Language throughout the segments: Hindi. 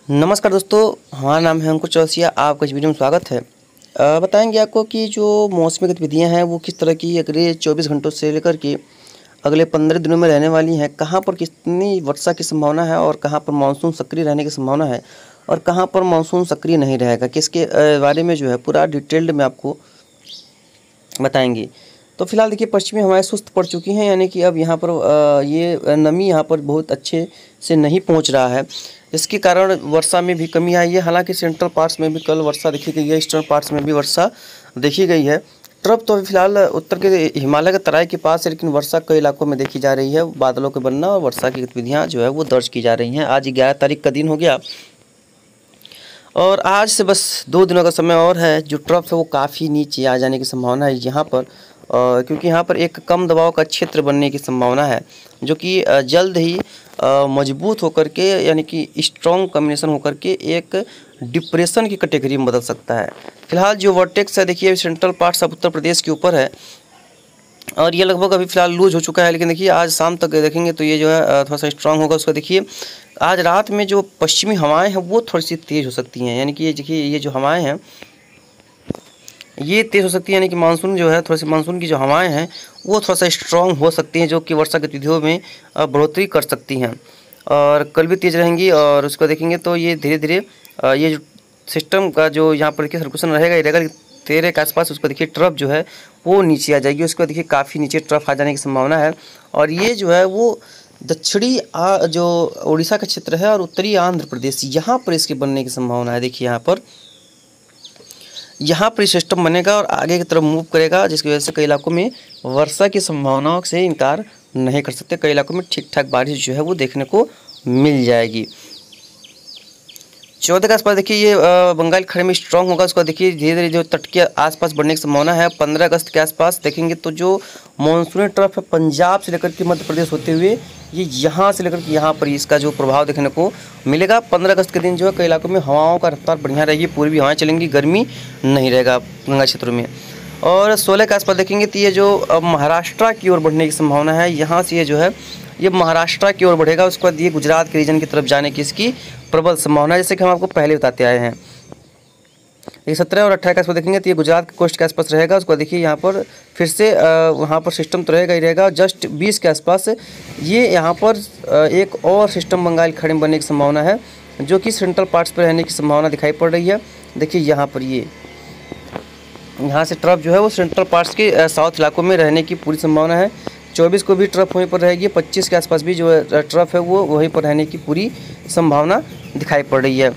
नमस्कार दोस्तों, हमारा नाम है अंकुर चौरसिया। आपका इस वीडियो में स्वागत है। बताएंगे आपको कि जो मौसमी गतिविधियां हैं वो किस तरह की अगले 24 घंटों से लेकर के अगले 15 दिनों में रहने वाली हैं। कहां पर कितनी वर्षा की संभावना है और कहां पर मानसून सक्रिय रहने की संभावना है और कहां पर मानसून सक्रिय नहीं रहेगा, किसके बारे में जो है पूरा डिटेल्ड में आपको बताएंगे। तो फिलहाल देखिए, पश्चिमी हवाएं सुस्त पड़ चुकी हैं, यानी कि अब यहाँ पर ये नमी यहाँ पर बहुत अच्छे से नहीं पहुँच रहा है। इसके कारण वर्षा में भी कमी आई है। हालांकि सेंट्रल पार्ट्स में भी कल वर्षा देखी गई है, ईस्टर्न पार्ट्स में भी वर्षा देखी गई है। ट्रफ तो अभी फिलहाल उत्तर के हिमालय के तराई के पास है, लेकिन वर्षा कई इलाकों में देखी जा रही है। बादलों के बनना और वर्षा की गतिविधियाँ जो है वो दर्ज की जा रही हैं। आज 11 तारीख का दिन हो गया और आज से बस 2 दिनों का समय और है। जो ट्रफ है वो काफ़ी नीचे आ जाने की संभावना है यहाँ पर, क्योंकि यहाँ पर एक कम दबाव का क्षेत्र बनने की संभावना है, जो कि जल्द ही मजबूत होकर के, यानी कि स्ट्रॉन्ग कॉम्बिनेशन होकर के एक डिप्रेशन की कैटेगरी में बदल सकता है। फिलहाल जो वर्टेक्स है देखिए, central parts of Uttar Pradesh के ऊपर है और ये लगभग अभी फिलहाल लूज हो चुका है। लेकिन देखिए, आज शाम तक देखेंगे तो ये जो है थोड़ा सा स्ट्रांग होगा। उसका देखिए, आज रात में जो पश्चिमी हवाएं हैं वो थोड़ी सी तेज़ हो सकती हैं, यानी कि ये देखिए, ये जो हवाएं हैं ये तेज़ हो सकती है, यानी कि मानसून जो है, थोड़ी सी मानसून की जो हवाएं हैं वो थोड़ा सा स्ट्रॉन्ग हो सकती हैं, जो कि वर्षा गतिविधियों में बढ़ोतरी कर सकती हैं और कल भी तेज़ रहेंगी। और उसको देखेंगे तो ये धीरे धीरे ये जो सिस्टम का जो यहाँ पर देखिए सर्कुलेशन रहेगा, ये रहेगा 13 के आसपास। उसको देखिए ट्रफ जो है वो नीचे आ जाएगी। उसको देखिए काफ़ी नीचे ट्रफ आ जाने की संभावना है और ये जो है वो दक्षिणी जो उड़ीसा का क्षेत्र है और उत्तरी आंध्र प्रदेश, यहाँ पर इसके बनने की संभावना है। देखिए यहाँ पर सिस्टम बनेगा और आगे की तरफ मूव करेगा, जिसकी वजह से कई इलाकों में वर्षा की संभावनाओं से इनकार नहीं कर सकते। कई इलाकों में ठीक ठाक बारिश जो है वो देखने को मिल जाएगी। 14 के आसपास देखिए ये बंगाल खाड़ी में स्ट्रॉन्ग होगा। उसका देखिए धीरे धीरे जो तट के आसपास बढ़ने की संभावना है। 15 अगस्त के आसपास देखेंगे तो जो मानसूनी ट्रफ है पंजाब से लेकर के मध्य प्रदेश होते हुए ये यहाँ से लेकर के यहाँ पर इसका जो प्रभाव देखने को मिलेगा। 15 अगस्त के दिन जो है कई इलाकों में हवाओं का रफ्तार बढ़िया रहेगी, पूर्वी हवाएं चलेंगी, गर्मी नहीं रहेगा गंगा क्षेत्रों में। और 16 के आसपास देखेंगे तो ये जो महाराष्ट्र की ओर बढ़ने की संभावना है, यहाँ से ये जो है ये महाराष्ट्र की ओर बढ़ेगा। उसके बाद ये गुजरात के रीजन की तरफ जाने की इसकी प्रबल संभावना है, जैसे कि हम आपको पहले बताते आए हैं। ये 17 और 18 के आसपास देखेंगे तो ये गुजरात के कोस्ट के आसपास रहेगा। उसको देखिए यहाँ पर फिर से वहाँ पर सिस्टम तो रहेगा ही रहेगा। जस्ट 20 के आसपास ये यहाँ पर एक और सिस्टम बंगाल खाड़ी में बनने की संभावना है, जो कि सेंट्रल पार्ट्स पर रहने की संभावना दिखाई पड़ रही है। देखिए यहाँ पर ये यहाँ से ट्रफ जो है वो सेंट्रल पार्ट्स के साउथ इलाकों में रहने की पूरी संभावना है। 24 को भी ट्रफ वहीं पर रहेगी, 25 के आसपास भी जो है ट्रफ है वो वहीं पर रहने की पूरी संभावना दिखाई पड़ रही है।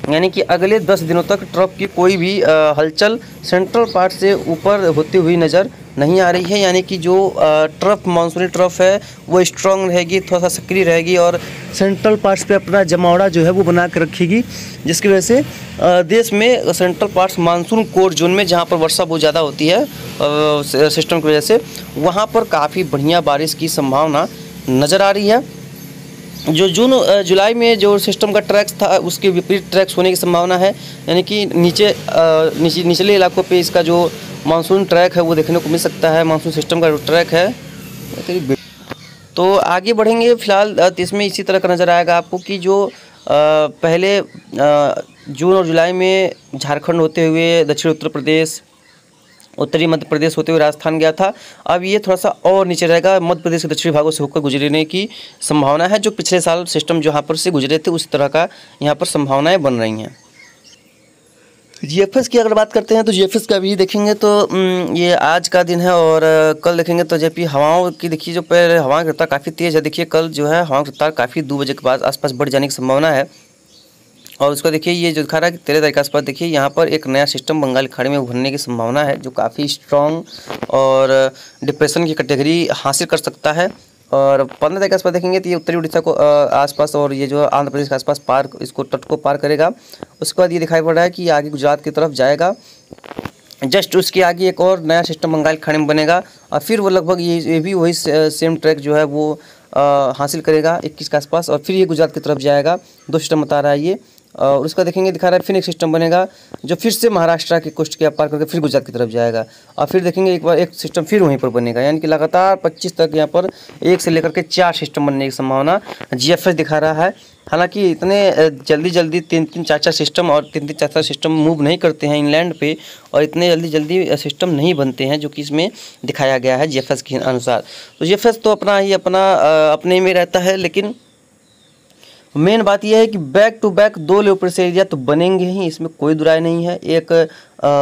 यानी कि अगले 10 दिनों तक ट्रफ की कोई भी हलचल सेंट्रल पार्ट से ऊपर होती हुई नज़र नहीं आ रही है। यानी कि जो ट्रफ मानसूनी ट्रफ है वो स्ट्रॉन्ग रहेगी, थोड़ा सा सक्रिय रहेगी और सेंट्रल पार्ट्स पे अपना जमावड़ा जो है वो बना कर रखेगी, जिसकी वजह से देश में central parts monsoon core zone में जहाँ पर वर्षा बहुत ज़्यादा होती है सिस्टम की वजह से, वहाँ पर काफ़ी बढ़िया बारिश की संभावना नज़र आ रही है। जो जून जुलाई में जो सिस्टम का ट्रैक्स था उसके विपरीत ट्रैक्स होने की संभावना है, यानी कि निचले इलाकों पे इसका जो मानसून ट्रैक है वो देखने को मिल सकता है। मानसून सिस्टम का जो ट्रैक है तो आगे बढ़ेंगे। फिलहाल इसमें इसी तरह का नज़र आएगा आपको कि जो पहले जून और जुलाई में झारखंड होते हुए दक्षिण उत्तर प्रदेश, उत्तरी मध्य प्रदेश होते हुए राजस्थान गया था, अब ये थोड़ा सा और नीचे रहेगा। मध्य प्रदेश के दक्षिणी भागों से होकर गुजरने की संभावना है। जो पिछले साल सिस्टम जहाँ पर से गुजरे थे उस तरह का यहाँ पर संभावनाएं बन रही हैं। जीएफएस की अगर बात करते हैं तो जीएफएस का भी देखेंगे तो ये आज का दिन है और कल देखेंगे तो जबकि हवाओं की देखिए जो पहले हवाओं की रफ्तार काफ़ी तेज़ है। देखिए कल जो है हवाओं की रफ्तार काफ़ी 2 बजे के बाद आसपास बढ़ जाने की संभावना है। और उसको देखिए ये जो दिखा रहा है कि 13 तारीख के आसपास देखिए यहाँ पर एक नया सिस्टम बंगाल खाड़ी में उभरने की संभावना है, जो काफ़ी स्ट्रॉन्ग और डिप्रेशन की कैटेगरी हासिल कर सकता है। और 15 तारीख के आसपास देखेंगे तो ये उत्तरी उड़ीसा को आसपास और ये जो आंध्र प्रदेश के आसपास पार इसको तट को पार करेगा। उसके बाद ये दिखाई पड़ रहा है कि ये आगे गुजरात की तरफ जाएगा। जस्ट उसके आगे एक और नया सिस्टम बंगाल खाड़ी में बनेगा और फिर वो लगभग ये भी वही सेम ट्रैक जो है वो हासिल करेगा 21 के आसपास और फिर ये गुजरात की तरफ जाएगा। 2 सिस्टम बता रहा है ये। और उसका देखेंगे दिखा रहा है फिर एक सिस्टम बनेगा जो फिर से महाराष्ट्र के कोस्ट के पार करके फिर गुजरात की तरफ जाएगा और फिर देखेंगे एक बार एक सिस्टम फिर वहीं पर बनेगा। यानी कि लगातार 25 तक यहाँ पर 1 से लेकर के 4 सिस्टम बनने की संभावना जीएफएस दिखा रहा है। हालांकि इतने जल्दी जल्दी 3-3 4-4 सिस्टम और 3-3 4-4 सिस्टम मूव नहीं करते हैं इंग्लैंड पे, और इतने जल्दी जल्दी सिस्टम नहीं बनते हैं जो कि इसमें दिखाया गया है जीएफएस के अनुसार। तो जीएफएस तो अपने में रहता है, लेकिन मेन बात यह है कि back to back 2 low pressure area तो बनेंगे ही, इसमें कोई दुराय नहीं है। एक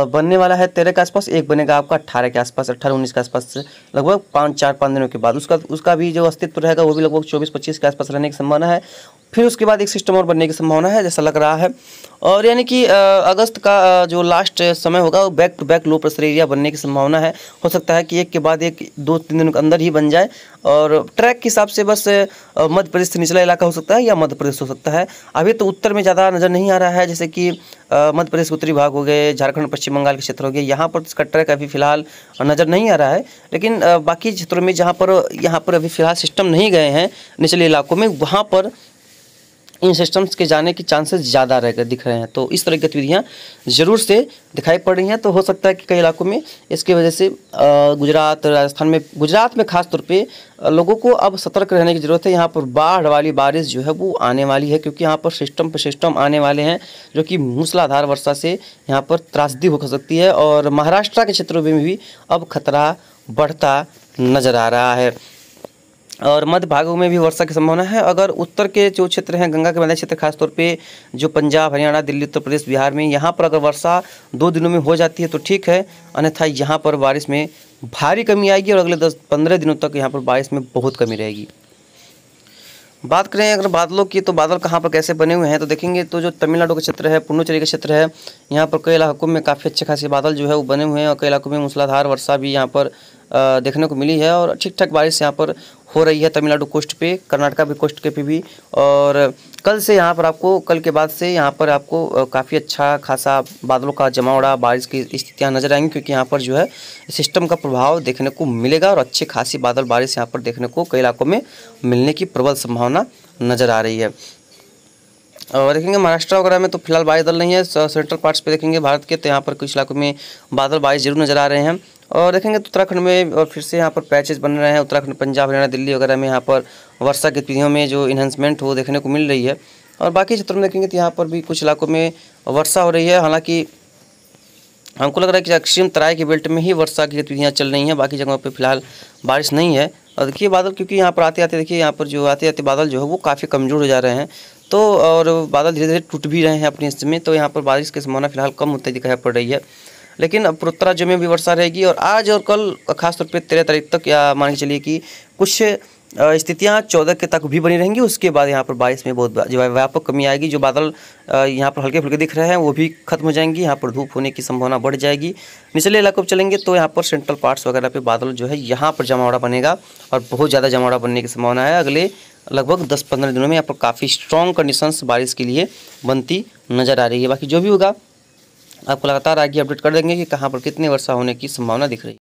बनने वाला है 13 के आसपास, एक बनेगा आपका 18 के आसपास, 18-19 के आसपास, लगभग 5 दिनों के बाद। उसका भी जो अस्तित्व रहेगा वो भी लगभग 24-25 के आसपास रहने की संभावना है। फिर उसके बाद एक सिस्टम और बनने की संभावना है जैसा लग रहा है। और यानी कि अगस्त का जो लास्ट समय होगा वो back to back low pressure area बनने की संभावना है। हो सकता है कि एक के बाद एक 2-3 दिनों के अंदर ही बन जाए। और ट्रैक के हिसाब से बस मध्य प्रदेश से निचला इलाका हो सकता है या मध्य प्रदेश हो सकता है। अभी तो उत्तर में ज़्यादा नज़र नहीं आ रहा है, जैसे कि मध्य प्रदेश के उत्तरी भाग हो गए, झारखंड पश्चिम बंगाल के क्षेत्र हो गए, यहाँ पर इसका ट्रैक अभी फिलहाल नज़र नहीं आ रहा है। लेकिन बाकी क्षेत्रों में यहाँ पर अभी फिलहाल सिस्टम नहीं गए हैं निचले इलाकों में, वहाँ पर इन सिस्टम्स के जाने की चांसेस ज़्यादा दिख रहे हैं। तो इस तरह की गतिविधियाँ ज़रूर से दिखाई पड़ रही हैं। तो हो सकता है कि कई इलाकों में इसकी वजह से गुजरात, राजस्थान में, गुजरात में खास तौर पे लोगों को अब सतर्क रहने की ज़रूरत है। यहाँ पर बाढ़ वाली बारिश जो है वो आने वाली है, क्योंकि यहाँ पर सिस्टम आने वाले हैं जो कि मूसलाधार वर्षा से यहाँ पर त्रासदी हो सकती है। और महाराष्ट्र के क्षेत्रों में भी अब खतरा बढ़ता नज़र आ रहा है, और मध्य भागों में भी वर्षा की संभावना है। अगर उत्तर के जो क्षेत्र हैं, गंगा के मैदानी क्षेत्र, खासतौर पे जो पंजाब, हरियाणा, दिल्ली, उत्तर प्रदेश, बिहार में, यहाँ पर अगर वर्षा 2 दिनों में हो जाती है तो ठीक है, अन्यथा यहाँ पर बारिश में भारी कमी आएगी और अगले 10-15 दिनों तक यहाँ पर बारिश में बहुत कमी रहेगी। बात करें अगर बादलों की, तो बादल कहाँ पर कैसे बने हुए हैं तो देखेंगे तो जो तमिलनाडु का क्षेत्र है, पुडुचेरी का क्षेत्र है, यहाँ पर कई इलाकों में काफ़ी अच्छे खासे बादल जो है वो बने हुए हैं, और कई इलाकों में मूसलाधार वर्षा भी यहाँ पर देखने को मिली है, और ठीक ठाक बारिश यहाँ पर हो रही है तमिलनाडु कोस्ट पे, कर्नाटका भी कोस्ट पे भी। और कल से यहाँ पर आपको, कल के बाद से यहाँ पर आपको काफ़ी अच्छा खासा बादलों का जमावड़ा, बारिश की स्थितियाँ नजर आएंगी, क्योंकि यहाँ पर जो है सिस्टम का प्रभाव देखने को मिलेगा और अच्छी खासी बादल बारिश यहाँ पर देखने को कई इलाकों में मिलने की प्रबल संभावना नज़र आ रही है। और देखेंगे महाराष्ट्र वगैरह में तो फिलहाल बादल नहीं है। सेंट्रल पार्ट्स पे देखेंगे भारत के, तो यहाँ पर कुछ इलाकों में बादल बारिश जरूर नज़र आ रहे हैं। और देखेंगे तो उत्तराखंड में और फिर से यहाँ पर पैचेस बन रहे हैं, उत्तराखंड, पंजाब, हरियाणा, दिल्ली वगैरह में यहाँ पर वर्षा गतिविधियों में जो इन्हेंसमेंट हो देखने को मिल रही है। और बाकी क्षेत्रों में देखेंगे तो यहाँ पर भी कुछ इलाकों में वर्षा हो रही है। हालाँकि हमको लग रहा है कि अक्षियम तराई के बेल्ट में ही वर्षा की गतिविधियाँ चल रही हैं, बाकी जगहों पर फिलहाल बारिश नहीं है। और देखिए बादल, क्योंकि यहाँ पर आते आते देखिए यहाँ पर जो आते आते बादल जो है वो काफ़ी कमज़ोर हो जा रहे हैं, तो और बादल धीरे धीरे टूट भी रहे हैं अपने हिस्से में, तो यहाँ पर बारिश की संभावना फिलहाल कम होती दिखाई पड़ रही है। लेकिन अब पूर्वोत्तर राज्यों में भी वर्षा रहेगी, और आज और कल खासतौर पे 13 तारीख तक, या मान के चलिए कि कुछ स्थितियाँ 14 के तक भी बनी रहेंगी। उसके बाद यहाँ पर बारिश में बहुत व्यापक कमी आएगी। जो बादल यहाँ पर हल्के फुल्के दिख रहे हैं वो भी खत्म हो जाएंगी, यहाँ पर धूप होने की संभावना बढ़ जाएगी। निचले इलाकों पर चलेंगे तो यहाँ पर सेंट्रल पार्ट्स वगैरह पे बादल जो है यहाँ पर जमावड़ा बनेगा, और बहुत ज़्यादा जमावड़ा बनने की संभावना है। अगले लगभग 10-15 दिनों में यहाँ पर काफ़ी स्ट्रॉन्ग कंडीशंस बारिश के लिए बनती नज़र आ रही है। बाकी जो भी होगा आपको लगातार आगे अपडेट कर देंगे कि कहाँ पर कितनी वर्षा होने की संभावना दिख रही है।